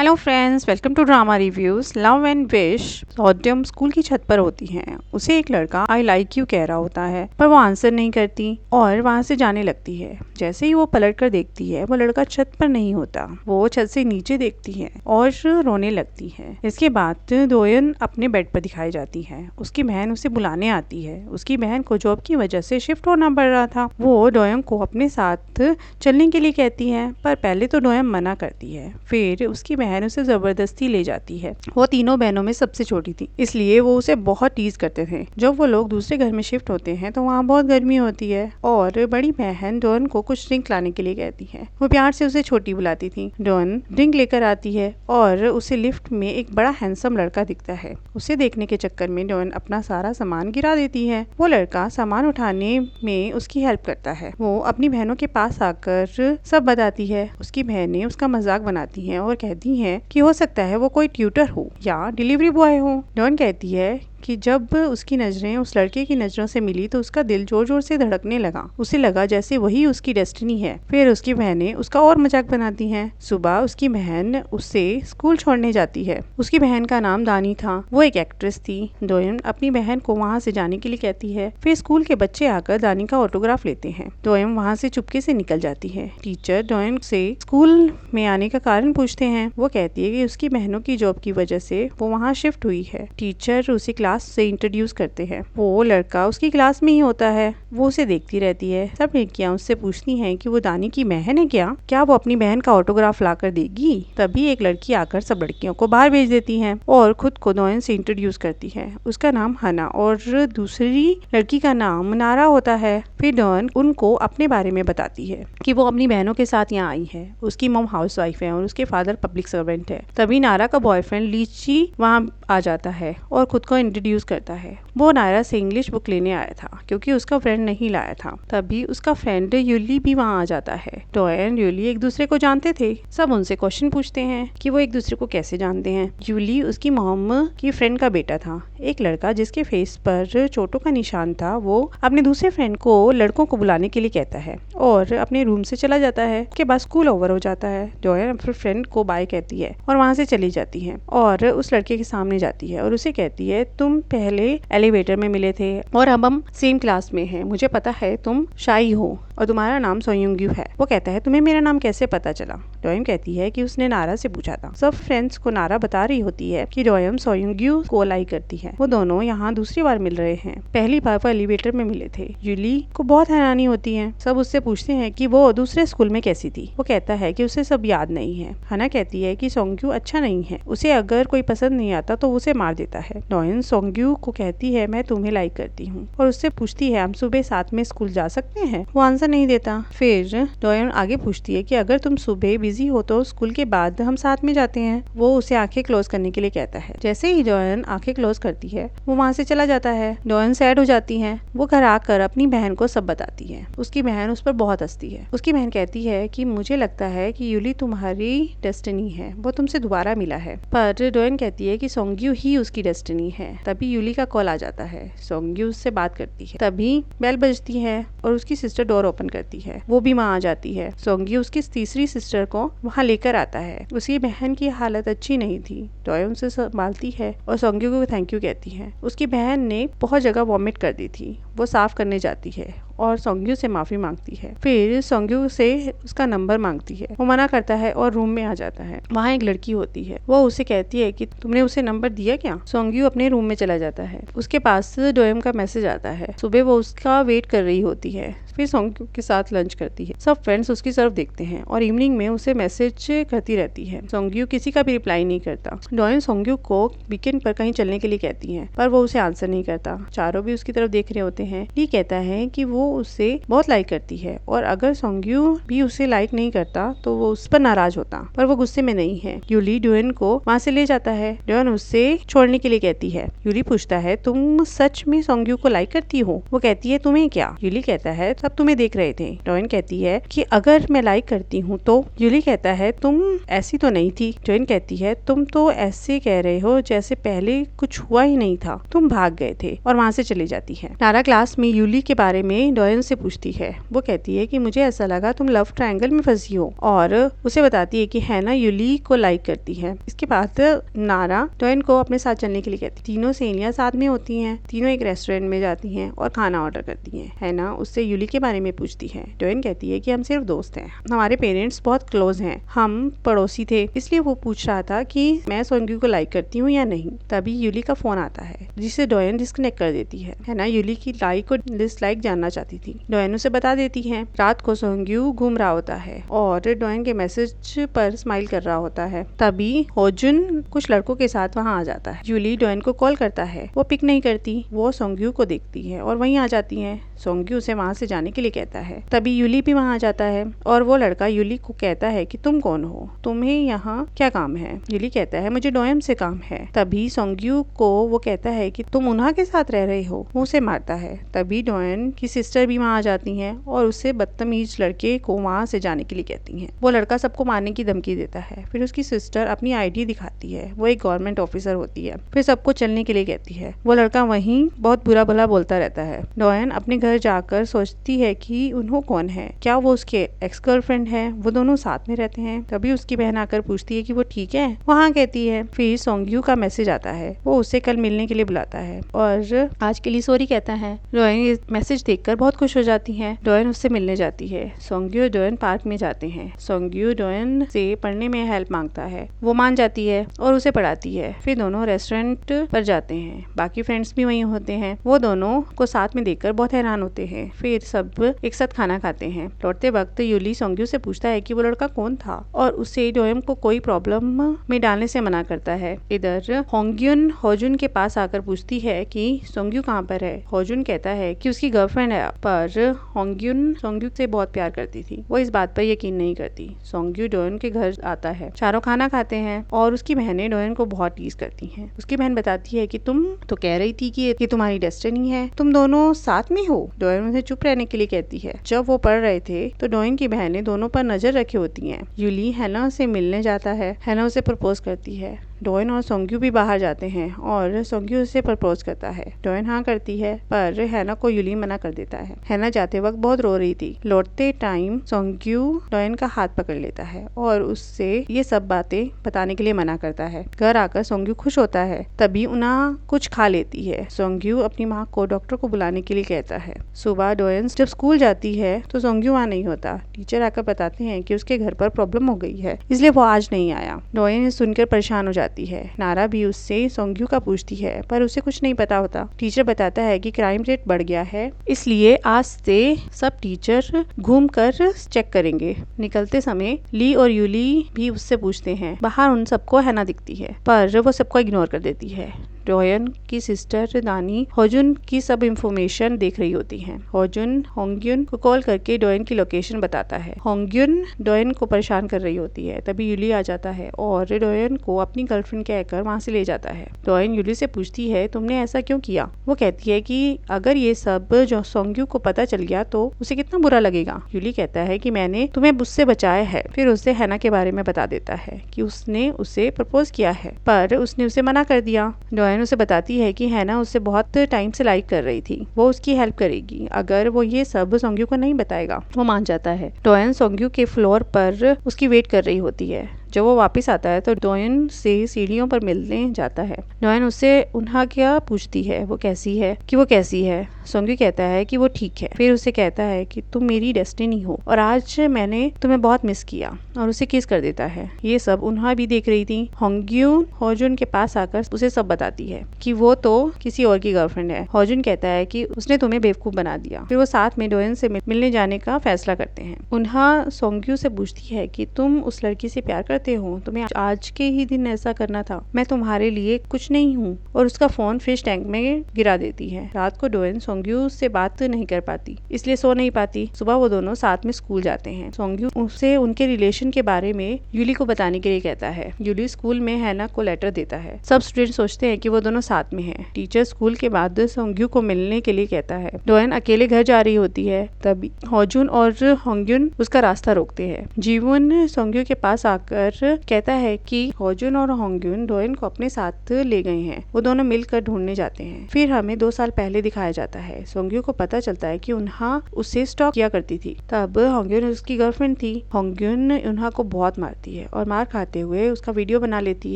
Hello friends, welcome to drama reviews. Love and विश सौड्यम school की छत पर होती हैं। उसे एक लड़का आई लाइक यू कह रहा होता है, पर वो आंसर नहीं करती और वहाँ से जाने लगती है। जैसे ही वो पलट कर देखती है, वो लड़का छत पर नहीं होता। वो छत से नीचे देखती है और रोने लगती है। इसके बाद दोयन अपने बेड पर दिखाई जाती है। उसकी बहन उसे बुलाने आती है। उसकी बहन को जॉब की वजह से शिफ्ट होना पड़ रहा था। वो डोयन को अपने साथ चलने के लिए कहती है, पर पहले तो डोयन मना करती है। फिर उसकी बहन उसे जबरदस्ती ले जाती है। वो तीनों बहनों में सबसे छोटी थी, इसलिए वो उसे बहुत टीज करते थे। जब वो लोग दूसरे घर में शिफ्ट होते हैं तो वहाँ बहुत गर्मी होती है और बड़ी बहन डॉन को कुछ ड्रिंक लाने के लिए कहती है। वो प्यार से उसे छोटी बुलाती थी। डॉन ड्रिंक लेकर आती है और उसे लिफ्ट में एक बड़ा हैंडसम लड़का दिखता है। उसे देखने के चक्कर में डॉन अपना सारा सामान गिरा देती है। वो लड़का सामान उठाने में उसकी हेल्प करता है। वो अपनी बहनों के पास आकर सब बताती है। उसकी बहनें उसका मजाक बनाती हैं और कहती है कि हो सकता है वो कोई ट्यूटर हो या डिलीवरी बॉय हो। डॉन कहती है कि जब उसकी नजरें उस लड़के की नजरों से मिली तो उसका दिल जोर जोर से धड़कने लगा। उसे लगा जैसे वही उसकी डेस्टिनी है। फिर उसकी बहनें उसका और मजाक बनाती हैं। सुबह उसकी बहन उससे स्कूल छोड़ने जाती है। उसकी बहन का नाम दानी था। वो एक एक्ट्रेस थी। डोयन अपनी बहन को वहाँ से जाने के लिए कहती है। फिर स्कूल के बच्चे आकर दानी का ऑटोग्राफ लेते हैं। डोयन वहाँ से चुपके से निकल जाती है। टीचर डोयन से स्कूल में आने का कारण पूछते हैं। वो कहती है कि उसकी बहनों की जॉब की वजह से वो वहाँ शिफ्ट हुई है। टीचर उसे क्लास से इंट्रोड्यूस करते हैं। वो लड़का उसकी क्लास में ही होता है। वो उसे देखती रहती है। सब लड़कियां उससे पूछती हैं कि वो दानी की बहन है क्या वो अपनी बहन का ऑटोग्राफ लाकर देगी। तभी एक लड़की आकर सब लड़कियों को बाहर भेज देती है और खुद को डोयन से इंट्रोड्यूस करती है। उसका नाम हना और दूसरी लड़की का नाम नारा होता है। फिर डोयन उनको अपने बारे में बताती है कि वो अपनी बहनों के साथ यहाँ आई है। उसकी मॉम हाउसवाइफ है और उसके फादर पब्लिक सर्वेंट है। तभी नारा का बॉयफ्रेंड लीची वहाँ आ जाता है और खुद को इंट्रोड्यूस करता है। वो नायरा से इंग्लिश बुक लेने आया था क्योंकि उसका फ्रेंड नहीं लाया था। तभी उसका फ्रेंड यूली भी वहाँ आ जाता है। डोयन यूली एक दूसरे को जानते थे। सब उनसे क्वेश्चन पूछते हैं कि वो एक दूसरे को कैसे जानते हैं। यूली उसकी मॉम की फ्रेंड का बेटा था। एक लड़का जिसके फेस पर चोटों का निशान था, वो अपने दूसरे फ्रेंड को लड़कों को बुलाने के लिए कहता है और अपने रूम से चला जाता है। उसके बाद स्कूल ओवर हो जाता है। डोयन अपने फ्रेंड को बाय कहती है और वहाँ से चली जाती है और उस लड़के के सामने जाती है और उसे कहती है, तुम पहले एलिवेटर में मिले थे और अब हम सेम क्लास में हैं। मुझे पता है तुम शाई हो और तुम्हारा नाम सोयुंग्यू है। वो कहता है, तुम्हें मेरा नाम कैसे पता चला। डोयम कहती है कि उसने नारा से पूछा था। सब फ्रेंड्स को नारा बता रही होती है कि डोयम सोयुंग्यू को लाइक करती है। वो दोनों यहाँ दूसरी बार मिल रहे हैं। पहली बार वो एलिवेटर में मिले थे। यूली को बहुत हैरानी होती है। सब उससे पूछते हैं कि वो दूसरे स्कूल में कैसी थी। वो कहता है कि उसे सब याद नहीं है। हना कहती है कि सोंग्यू अच्छा नहीं है, उसे अगर कोई पसंद नहीं आता तो उसे मार देता है। डोयन सोंग्यू को कहती है, मैं तुम्हें लाइक करती हूँ और उससे पूछती है, हम सुबह साथ में स्कूल जा सकते हैं। वो आंसर नहीं देता। फिर डोयन आगे पूछती है कि अगर तुम सुबह बिजी हो तो स्कूल के बाद हम साथ में जाते हैं। वो उसे आंखें क्लोज करने के लिए कहता है। जैसे ही डोयन आंखें क्लोज करती है, वो वहाँ से चला जाता है। डोयन सैड हो जाती है। वो घर आकर अपनी बहन को सब बताती है। उसकी बहन उस पर बहुत हंसती है। उसकी बहन कहती है कि मुझे लगता है कि यूली तुम्हारी डेस्टिनी है, वो तुमसे दोबारा मिला है। पर डोयन कहती है कि सोंग्यू ही उसकी डेस्टिनी है। तभी यूली का कॉल आ जाता है। सोंग्यू उससे बात करती है। तभी बेल बजती है और उसकी सिस्टर डोर ओपन करती है। वो भी वहाँ आ जाती है। सोंग्यू उसकी तीसरी सिस्टर को वहाँ लेकर आता है। उसकी बहन की हालत अच्छी नहीं थी। डोयन उसे संभालती है और सोंग्यू को थैंक यू कहती है। उसकी बहन ने बहुत जगह वॉमिट कर दी थी। वो साफ करने जाती है और सोंग्यू से माफी मांगती है। फिर सोंग्यू से उसका नंबर मांगती है। वो मना करता है और रूम में आ जाता है। वहाँ एक लड़की होती है। वो उसे कहती है कि तुमने उसे नंबर दिया क्या। सोंग्यू अपने रूम में चला जाता है। उसके पास डोयम का मैसेज आता है। सुबह वो उसका वेट कर रही होती है। फिर सोंग्यू के साथ लंच करती है। सब फ्रेंड्स उसकी तरफ देखते हैं और इवनिंग में उसे मैसेज करती रहती है। सोंग्यू किसी का भी रिप्लाई नहीं करता। डोयन सोंग्यू को वीकेंड पर कहीं चलने के लिए कहती है, पर वो उसे आंसर नहीं करता। चारों भी उसकी तरफ देख रहे होते हैं। ली कहता है कि वो उसे बहुत लाइक करती है और अगर सोंग्यू भी उसे लाइक नहीं करता तो वो उस पर नाराज होता, पर वो गुस्से में नहीं है। यूली डोयन को वहाँ से ले जाता है। डोयन उससे छोड़ने के लिए कहती है। यूली पूछता है, तुम सच में सोंग्यू को लाइक करती हो। वो कहती है, तुम्हें क्या। यूली कहता है, तब तुम्हें देख रहे थे। डोयन कहती है कि अगर मैं लाइक करती हूँ तो। यूली कहता है तुम ऐसी तो नहीं थी। डोयन कहती है तुम तो ऐसे कह रहे हो जैसे पहले कुछ हुआ ही नहीं था, तुम भाग गए थे, और वहाँ से चली जाती है। नारा क्लास में यूली के बारे में डोयन से पूछती है। वो कहती है कि मुझे ऐसा लगा तुम लव ट्रायंगल में फंसी हो, और उसे बताती है कि हैना यूली को लाइक करती है। इसके बाद नारा डोयन को अपने साथ चलने के लिए कहती है। तीनों सहेलियां साथ में होती हैं। तीनों एक रेस्टोरेंट में जाती हैं और खाना ऑर्डर करती हैं। हैना उससे यूली के बारे में पूछती है। डोयन कहती है कि हम सिर्फ दोस्त हैं, हमारे पेरेंट्स बहुत क्लोज हैं, हम पड़ोसी थे, इसलिए वो पूछ रहा था कि मैं सोंग्यू को लाइक करती हूँ या नहीं। तभी यूली का फोन आता है जिसे डोयन डिस्कनेक्ट कर देती है। हैना यूली की लाइक और डिसलाइक जानना चाहती थी। डोयन उसे बता देती है। रात को सोंग्यू घूम रहा होता है और डोयन के मैसेज पर स्माइल कर रहा होता है। तभी होजुन कुछ लड़कों के साथ वहाँ आ जाता है। यूली डोयन को कॉल करता है, वो पिक नहीं करती। वो सोंग्यू को देखती है और वहीं आ जाती है। सोंग्यू उसे वहाँ से जाने के लिए कहता है। तभी यूली भी वहाँ आ जाता है और वो लड़का यूली को कहता है कि तुम कौन हो, तुम्हें यहाँ क्या काम है। यूली कहता है मुझे डोयन से काम है। तभी सोंग्यू को वो कहता है कि तुम उन्हा के साथ रह रहे हो। वो उसे मारता है। तभी डोयन की सिस्टर भी वहाँ आ जाती है और उसे बदतमीज लड़के को वहाँ से जाने के लिए कहती है। वो लड़का सबको मारने की धमकी देता है। फिर उसकी सिस्टर अपनी आईडी दिखाती है। वो एक गवर्नमेंट ऑफिसर होती है। फिर सबको चलने के लिए कहती है। वो लड़का वहीं बहुत बुरा भला बोलता रहता है। डोयन अपने घर जाकर सोचती है कि उन्हों कौन है, क्या वो उसके एक्स गर्लफ्रेंड है। वो दोनों साथ में रहते हैं। तभी उसकी बहन आकर पूछती है कि वो ठीक है। वो हाँ कहती है। फिर सोंग्यू का मैसेज आता है। वो उसे कल मिलने के लिए बुलाता है और आज के लिए सॉरी कहता है। डोयन ये मैसेज देखकर बहुत खुश हो जाती है। डोयन उससे मिलने जाती है। सोंग्यू और डोयन पार्क में जाते हैं। सोंग्यू डोयन से पढ़ने में हेल्प मांगता है। वो मान जाती है और उसे पढ़ाती है। फिर दोनों रेस्टोरेंट पर जाते हैं। बाकी फ्रेंड्स भी वहीं होते हैं। वो दोनों को साथ में देखकर बहुत हैरान होते हैं। फिर सब एक साथ खाना खाते हैं। लौटते वक्त यूली सोंग्यू से पूछता है कि वो लड़का कौन था और उसे डोयन को कोई प्रॉब्लम में डालने से मना करता है। इधर होंग्युन होजुन के पास आकर पूछती है कि सोंग्यू कहाँ पर है। होजुन कहता है कि उसकी गर्लफ्रेंड है, पर होंग्युन सोंग्यू से बहुत प्यार करती थी। वो इस बात पर यकीन नहीं करती। सोंग्यू डोयन के घर आता है। चारों खाना खाते हैं और उसकी बहनें डोयन को बहुत टीज करती हैं। उसकी बहन बताती है कि तुम तो कह रही थी कि ये तुम्हारी डेस्टिनी है, तुम दोनों साथ में हो। डोयन उन्हें चुप रहने के लिए कहती है। जब वो पढ़ रहे थे तो डोयन की बहनें दोनों पर नजर रखी होती हैं। यूली हैना से मिलने जाता है। हैना उसे प्रपोज करती है। डोयन और सोंग्यू भी बाहर जाते हैं और सोंग्यू उसे प्रपोज करता है। डोयन हाँ करती है, पर हैना को यूली मना कर देता है। हैना जाते वक्त बहुत रो रही थी। लौटते टाइम सोंग्यू डोयन का हाथ पकड़ लेता है और उससे ये सब बातें बताने के लिए मना करता है। घर आकर सोंग्यू खुश होता है। तभी उन्हा कुछ खा लेती है। सोंग्यू अपनी माँ को डॉक्टर को बुलाने के लिए कहता है। सुबह डोयन जब स्कूल जाती है तो सोंग्यू वहाँ नहीं होता। टीचर आकर बताते हैं कि उसके घर पर प्रॉब्लम हो गई है, इसलिए वो आज नहीं आया। डोयन सुनकर परेशान हो जाती है। नारा भी उससे सोंग्यू का पूछती है, पर उसे कुछ नहीं पता होता। टीचर बताता है कि क्राइम रेट बढ़ गया है, इसलिए आज से सब टीचर घूमकर चेक करेंगे। निकलते समय ली और यूली भी उससे पूछते हैं। बाहर उन सबको हैना दिखती है, पर वो सबको इग्नोर कर देती है। डोयन की सिस्टर दानी होजुन की सब इंफॉर्मेशन देख रही होती हैं। होजुन होंग्युन को कॉल करके डोयन की लोकेशन बताता है। होंग्युन डोयन को परेशान कर रही होती है। तभी यूली आ जाता है और डोयन को अपनी गर्लफ्रेंड कहकर वहाँ से ले जाता है। डोयन यूली से पूछती है तुमने ऐसा क्यों किया। वो कहती है कि अगर ये सब जो सोंग्यू को पता चल गया तो उसे कितना बुरा लगेगा। यूली कहता है कि मैंने तुम्हें उससे बचाया है। फिर उसे हैना के बारे में बता देता है कि उसने उसे प्रपोज किया है, पर उसने उसे मना कर दिया। डोयन उसे बताती है कि हैना उसे बहुत टाइम से लाइक कर रही थी, वो उसकी हेल्प करेगी अगर वो ये सब सोंग्यू को नहीं बताएगा। वो मान जाता है। डोयन सोंग्यू के फ्लोर पर उसकी वेट कर रही होती है। जब वो वापस आता है तो डोयन से सीढ़ियों पर मिलने जाता है। डोयन उससे उन्हा क्या पूछती है, वो कैसी है, कि वो कैसी है। सोंग्यू कहता है कि वो ठीक है। फिर उसे कहता है कि तुम मेरी डेस्टिनी हो और आज मैंने तुम्हें बहुत मिस किया, और उसे किस कर देता है। ये सब उन्हा भी देख रही थी। होंग्यू होजुन के पास आकर उसे सब बताती है कि वो तो किसी और की गर्लफ्रेंड है। होजुन कहता है कि उसने तुम्हें बेवकूफ बना दिया। फिर वो साथ में डोयन से मिलने जाने का फैसला करते हैं। उन्हा सोंग्यू से पूछती है कि तुम उस लड़की से प्यार करते करते हो? तुम्हें आज के ही दिन ऐसा करना था। मैं तुम्हारे लिए कुछ नहीं हूँ। और उसका फोन फिश टैंक में गिरा देती है। रात को डोएन सोंग्यू से बात नहीं कर पाती, इसलिए सो नहीं पाती। सुबह वो दोनों साथ में स्कूल जाते हैं। सोंग्यू उसे उनके रिलेशन के बारे में यूली को बताने के लिए कहता है। यूली स्कूल में हैना को लेटर देता है। सब स्टूडेंट सोचते हैं कि वो दोनों साथ में हैं। टीचर स्कूल के बाद सोंग्यू को मिलने के लिए कहता है। डोएन अकेले घर जा रही होती है, तभी होजुन और होंग्युन उसका रास्ता रोकते हैं। जीवन सोंग्यू के पास आकर कहता है कि होजुन और होंग्युन डोएन को अपने साथ ले गए हैं। वो दोनों मिलकर ढूंढने जाते हैं। फिर हमें 2 साल पहले दिखाया जाता है। सोंग्यू को पता चलता है कि उन्हा उसे स्टॉक किया करती थी। तब होंग्युन उसकी गर्लफ्रेंड थी। होंग्युन उन्हा को बहुत मारती है और मार खाते हुए उसका वीडियो बना लेती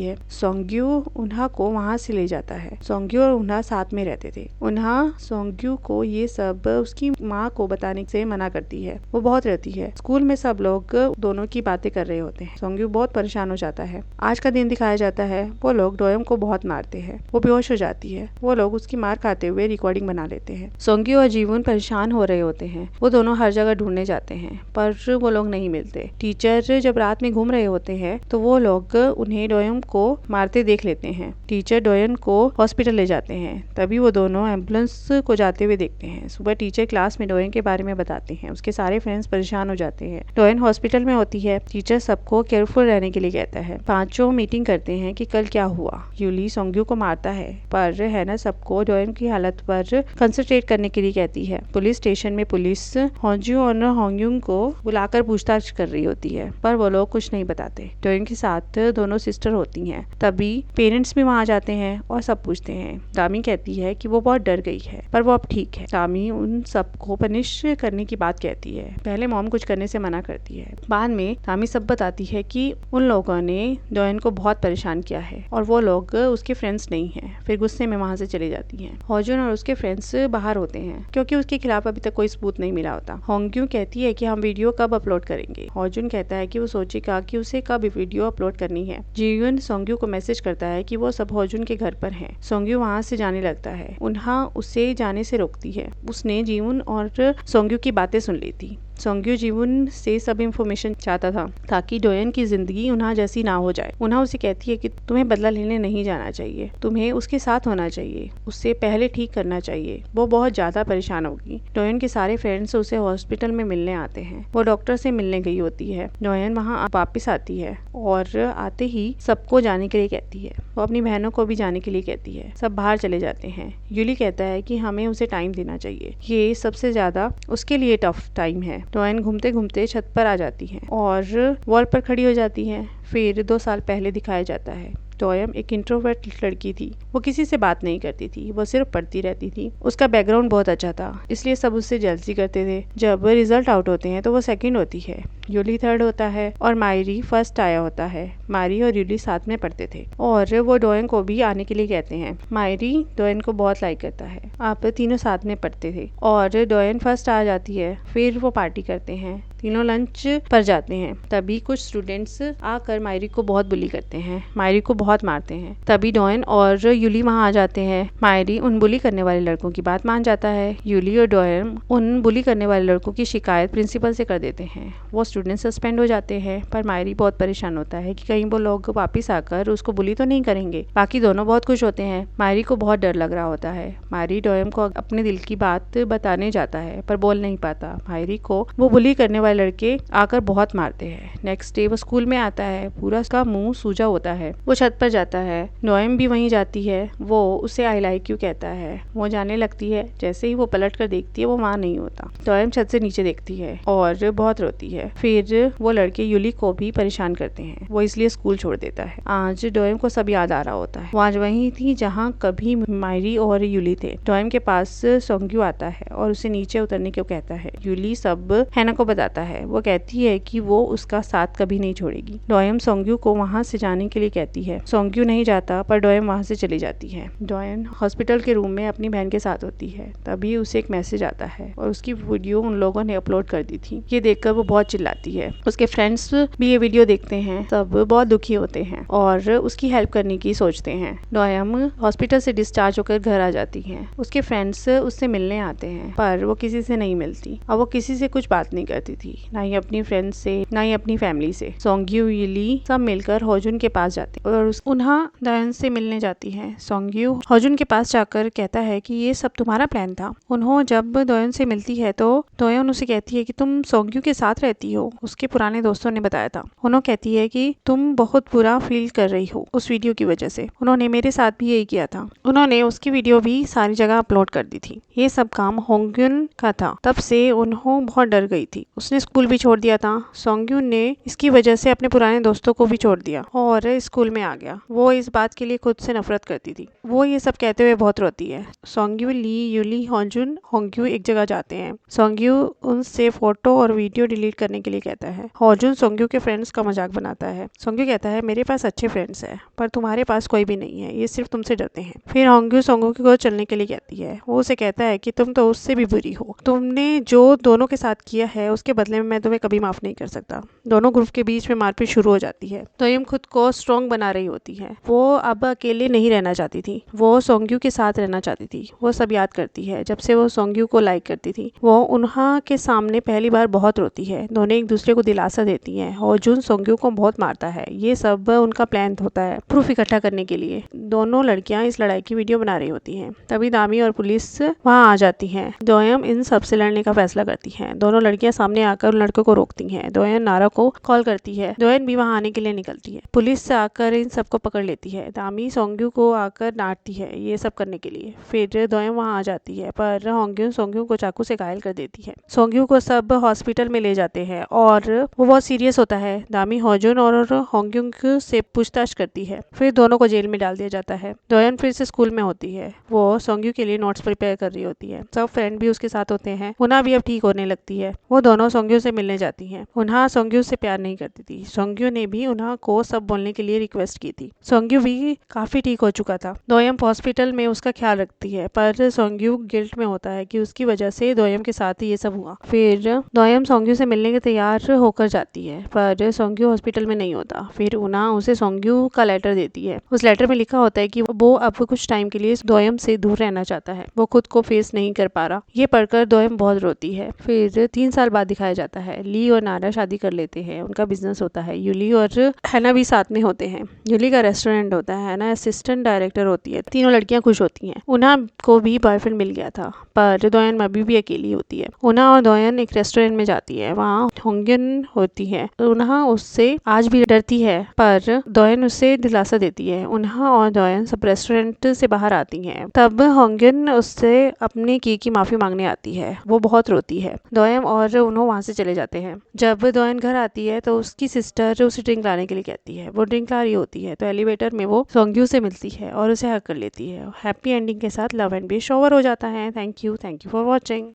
है। सोंग्यू उन्हा को वहाँ से ले जाता है। सोंग्यू और उन्हा साथ में रहते थे। उन्हा सोंग्यू को ये सब उसकी माँ को बताने से मना करती है। वो बहुत रहती है। स्कूल में सब लोग दोनों की बातें कर रहे होते हैं। सोंग्यू बहुत परेशान हो जाता है। आज का दिन दिखाया जाता है। वो लोग डोएम को बहुत मारते हैं। वो बेहोश हो जाती है। वो लोग उसकी मार खाते हुए रिकॉर्डिंग बना लेते हैं। सोंग्यू और जीवन परेशान हो रहे होते हैं। वो दोनों हर जगह ढूंढने जाते हैं, पर वो लोग नहीं मिलते। टीचर जब रात में घूम रहे होते हैं तो वो लोग उन्हें डोएम को मारते देख लेते हैं। टीचर डोएन को हॉस्पिटल ले जाते हैं। तभी वो दोनों एम्बुलेंस को जाते हुए देखते हैं। सुबह टीचर क्लास में डोएन के बारे में बताते हैं। उसके सारे फ्रेंड्स परेशान हो जाते हैं। डोएन हॉस्पिटल में होती है। टीचर सबको केयरफुल रहने के लिए कहता है। पांचों मीटिंग करते हैं कि कल क्या हुआ। यूली सोंग्यू को मारता है, पर हैना सबको डोएन की हालत पर कंसंट्रेट करने के लिए कहती है। पुलिस स्टेशन में पुलिस होंजू और होंग्युन को बुलाकर पूछताछ कर रही होती है, पर वो लोग कुछ नहीं बताते। डोएन के साथ दोनों सिस्टर होती हैं। तभी पेरेंट्स भी वहाँ जाते हैं और सब पूछते हैं। दामी कहती है कि वो बहुत डर गई है, पर वो अब ठीक है। दामी उन सबको पनिश करने की बात कहती है। पहले मॉम कुछ करने से मना करती है। बाद में दामी सब बताती है कि उन लोगों ने डोएन को बहुत परेशान किया है और वो लोग उसके फ्रेंड्स नहीं हैं। फिर गुस्से में वहाँ से चली जाती हैं। होजुन और उसके फ्रेंड्स बाहर होते हैं क्योंकि उसके खिलाफ अभी तक कोई सबूत नहीं मिला होता। होंग्यू कहती है कि हम वीडियो कब अपलोड करेंगे। होजुन कहता है कि वो सोचेगा कि उसे कब वीडियो अपलोड करनी है। जीवन सोंग्यू को मैसेज करता है कि वो सब होजुन के घर पर हैं। सोंग्यू वहाँ से जाने लगता है। उन्हा उसे जाने से रोकती है। उसने जीवन और सोंग्यू की बातें सुन ली थी। सोंग्यू जीवन से सब इंफॉर्मेशन चाहता था ताकि डोएन की जिंदगी उन्हा जैसी ना हो जाए। उन्हा उसे कहती है कि तुम्हें बदला लेने नहीं जाना चाहिए, तुम्हें उसके साथ होना चाहिए, उससे पहले ठीक करना चाहिए। वो बहुत ज्यादा परेशान होगी। डोएन के सारे फ्रेंड्स उसे हॉस्पिटल में मिलने आते हैं। वो डॉक्टर से मिलने गई होती है। डोएन वहाँ वापिस आती है और आते ही सबको जाने के लिए कहती है। वो अपनी बहनों को भी जाने के लिए कहती है। सब बाहर चले जाते हैं। यूली कहता है कि हमें उसे टाइम देना चाहिए, ये सबसे ज्यादा उसके लिए टफ टाइम है। डोएन घूमते घूमते छत पर आ जाती है और वॉल पर खड़ी हो जाती है। फिर 2 साल पहले दिखाया जाता है। डोएम एक इंट्रोवर्ट लड़की थी। वो किसी से बात नहीं करती थी। वो सिर्फ पढ़ती रहती थी। उसका बैकग्राउंड बहुत अच्छा था, इसलिए सब उससे जेलसी करते थे। जब रिजल्ट आउट होते हैं तो वो सेकंड होती है। यूली थर्ड होता है और मायरी फर्स्ट आया होता है। मायरी और यूली साथ में पढ़ते थे और वो डोएन को भी आने के लिए कहते हैं। मायरी डोएन को बहुत लाइक करता है। आप तीनों साथ में पढ़ते थे और डोएन फर्स्ट आ जाती है। फिर वो पार्टी करते हैं। तीनों लंच पर जाते हैं। तभी कुछ स्टूडेंट्स आकर मायरी को बहुत बुली करते हैं। मायरी को बहुत मारते हैं। तभी डोएन और यूली वहां आ जाते हैं। मायरी उन बुली करने वाले लड़कों की बात मान जाता है। यूली और डोएन उन बुली करने वाले लड़कों की शिकायत प्रिंसिपल से कर देते हैं। वो स्टूडेंट सस्पेंड हो जाते हैं, पर मायरी बहुत परेशान होता है कि कहीं वो लोग वापिस आकर उसको बुली तो नहीं करेंगे। बाकी दोनों बहुत खुश होते हैं। मायरी को बहुत डर लग रहा होता है। मायरी डोएन को अपने दिल की बात बताने जाता है, पर बोल नहीं पाता। मायरी को वो बुली करने लड़के आकर बहुत मारते हैं। नेक्स्ट डे वो स्कूल में आता है। पूरा उसका मुंह सूजा होता है। वो छत पर जाता है। डोएम भी वहीं जाती है। वो उसे आई लाइक यू कहता है। वो जाने लगती है। जैसे ही वो पलट कर देखती है वो वहाँ नहीं होता। डोएम छत से नीचे देखती है और बहुत रोती है। फिर वो लड़के यूली को भी परेशान करते हैं। वो इसलिए स्कूल छोड़ देता है। आज डोएम को सब याद आ रहा होता है। वो आज वहीं थी जहाँ कभी मायरी और यूली थे। डोएम के पास सोंग्यू आता है और उसे नीचे उतरने को कहता है। यूली सब हैना को बताता है। वो कहती है कि वो उसका साथ कभी नहीं छोड़ेगी। डोएम सोंग्यू को वहाँ से जाने के लिए कहती है। सोंग्यू नहीं जाता, पर डोएम वहाँ से चली जाती है। डोएम हॉस्पिटल के रूम में अपनी बहन के साथ होती है। तभी उसे एक मैसेज आता है और उसकी वीडियो उन लोगों ने अपलोड कर दी थी। ये देखकर वो बहुत चिल्ला चिल्लाती है। उसके फ्रेंड्स भी ये वीडियो देखते हैं, सब बहुत दुखी होते हैं और उसकी हेल्प करने की सोचते हैं। डोयम हॉस्पिटल से डिस्चार्ज होकर घर आ जाती है। उसके फ्रेंड्स उससे मिलने आते हैं पर वो किसी से नहीं मिलती और वो किसी से कुछ बात नहीं करती थी, ना ही अपनी फ्रेंड्स से, ना ही अपनी फैमिली से। सोंग्यू, यूली सब मिलकर होजुन के पास जाते हैं और उन्हें डोयन से मिलने जाती है। सोंग्यू होजुन के पास जाकर कहता है कि ये सब तुम्हारा प्लान था। उन्होंने जब डोयन से मिलती है तो डोयन उसे कहती है कि तुम सोंग्यू के साथ रहती हो, उसके पुराने दोस्तों ने बताया था। उन्होंने कहती है कि तुम बहुत बुरा फील कर रही हो उस वीडियो की वजह से, उन्होंने मेरे साथ भी यही किया था। उन्होंने उसकी वीडियो भी सारी जगह अपलोड कर दी थी। ये सब काम होंग्युन का था। तब से उन्होंने बहुत डर गई थी। उसने स्कूल भी छोड़ दिया था। सोंग्यू ने इसकी वजह से अपने पुराने दोस्तों को भी छोड़ दिया और स्कूल में आ गया। वो इस बात के लिए खुद से नफरत करती थी। वो ये सब कहते हुए बहुत रोती है। सोंग्यू, ली, यूली, होजुन, होंग्यू एक जगह जाते हैं। सोंग्यू उनसे फोटो और वीडियो डिलीट करने के लिए कहता है। होजुन सोंग्यू के फ्रेंड्स का मजाक बनाता है। सोंग्यू कहता है मेरे पास अच्छे फ्रेंड्स हैं पर तुम्हारे पास कोई भी नहीं है, ये सिर्फ तुमसे डरते हैं। फिर होंग्यू सोंग्यू को चलने के लिए कहती है। वो उसे कहता है कि तुम तो उससे भी बुरी हो, तुमने जो दोनों के साथ किया है उसके बदले में मैं तुम्हें कभी माफ नहीं कर सकता। दोनों ग्रुप के बीच में मारपीट शुरू हो जाती है। तोयम खुद को स्ट्रॉन्ग बना रही होती है। वो अब अकेले नहीं रहना चाहती थी, वो सोंग्यू के साथ रहना चाहती थी। वो सब याद करती है जब से वो सोंग्यू को लाइक करती थी। वो उन्हा के सामने पहली बार बहुत रोती है। दोनों एक दूसरे को दिलासा देती हैं। होजुन सोंग्यू को बहुत मारता है। ये सब उनका प्लान होता है प्रूफ इकट्ठा करने के लिए। दोनों लड़कियां इस लड़ाई की वीडियो बना रही होती हैं। तभी दामी और पुलिस वहां आ जाती हैं। डोयम इन सब से लड़ने का फैसला करती हैं। दोनों लड़कियां सामने आकर उन लड़कों को रोकती हैं। डोयन नारा को कॉल करती है। डोयन भी वहां आने के लिए निकलती है। पुलिस से आकर इन सबको पकड़ लेती है। दामी सोंग्यू को आकर डांटती है ये सब करने के लिए। फिर डोयम वहां आ जाती है पर होंग्यू सोंग्यू को चाकू से घायल कर देती है। सोंग्यू को सब हॉस्पिटल में ले जाते हैं और वो बहुत सीरियस होता है। दामी होजुन और होंग्यू से पूछताछ करती है। फिर दोनों को जेल में डाल दिया जाता है। डोयन फिर से स्कूल में होती है। वो सोंग्यू के लिए नोट्स प्रिपेयर कर रही होती है। सब फ्रेंड भी उसके साथ होते हैं। उन्हा भी अब ठीक होने लगती है। वो दोनों सोंग्यू से मिलने जाती हैं। उन्हा सोंग्यू से प्यार नहीं करती थी। सोंग्यू ने भी उन्हा को सब बोलने के लिए रिक्वेस्ट की थी। सोंग्यू भी काफी ठीक हो चुका था। डोयम हॉस्पिटल में उसका ख्याल रखती है पर सोंग्यू गिल्ट में होता है कि उसकी वजह से डोयम के साथ ये सब हुआ। फिर डोयम सोंग्यू से मिलने के तैयार होकर जाती है पर सोंग्यू हॉस्पिटल में नहीं होता। फिर उन्हा उसे सोंग्यू का लेटर देती है। उस लेटर में लिखा होता है कि वो अब कुछ टाइम के लिए डोयम से दूर रहना चाहता है। वो खुद को फेस नहीं कर पा रहा। ये पढ़कर डोयम बहुत रोती है। फिर 3 साल बाद दिखाया जाता है। ली और नारा शादी कर लेते हैं। उनका बिजनेस होता है। यूली और हैना भी साथ में होते हैं। यूली का रेस्टोरेंट होता है। हैना असिस्टेंट डायरेक्टर होती है। तीनों लड़कियां खुश होती हैं। उन्हा को भी बॉयफ्रेंड मिल गया था पर डोयन अभी भी अकेली होती है। उन्हा और डोयन एक रेस्टोरेंट में जाती है। वहाँ होंग्युन होती है। उन्हा उससे आज भी डरती है पर डोयन उससे दिलासा देती है। उन्हा और डोयन सब रेस्टोरेंट से बाहर आती हैं। तब होंग्युन उससे अपने की माफी मांगने आती है। वो बहुत रोती है। डोयन और उन्हों वहां से चले जाते हैं। जब डोयन घर आती है तो उसकी सिस्टर उसे ड्रिंक लाने के लिए कहती है। वो ड्रिंक ला रही होती है तो एलिवेटर में वो सोंग्यू से मिलती है और उसे हक कर लेती है। हैप्पी एंडिंग के साथ लव एंड बीस्ट ओवर हो जाता है। Thank you for watching.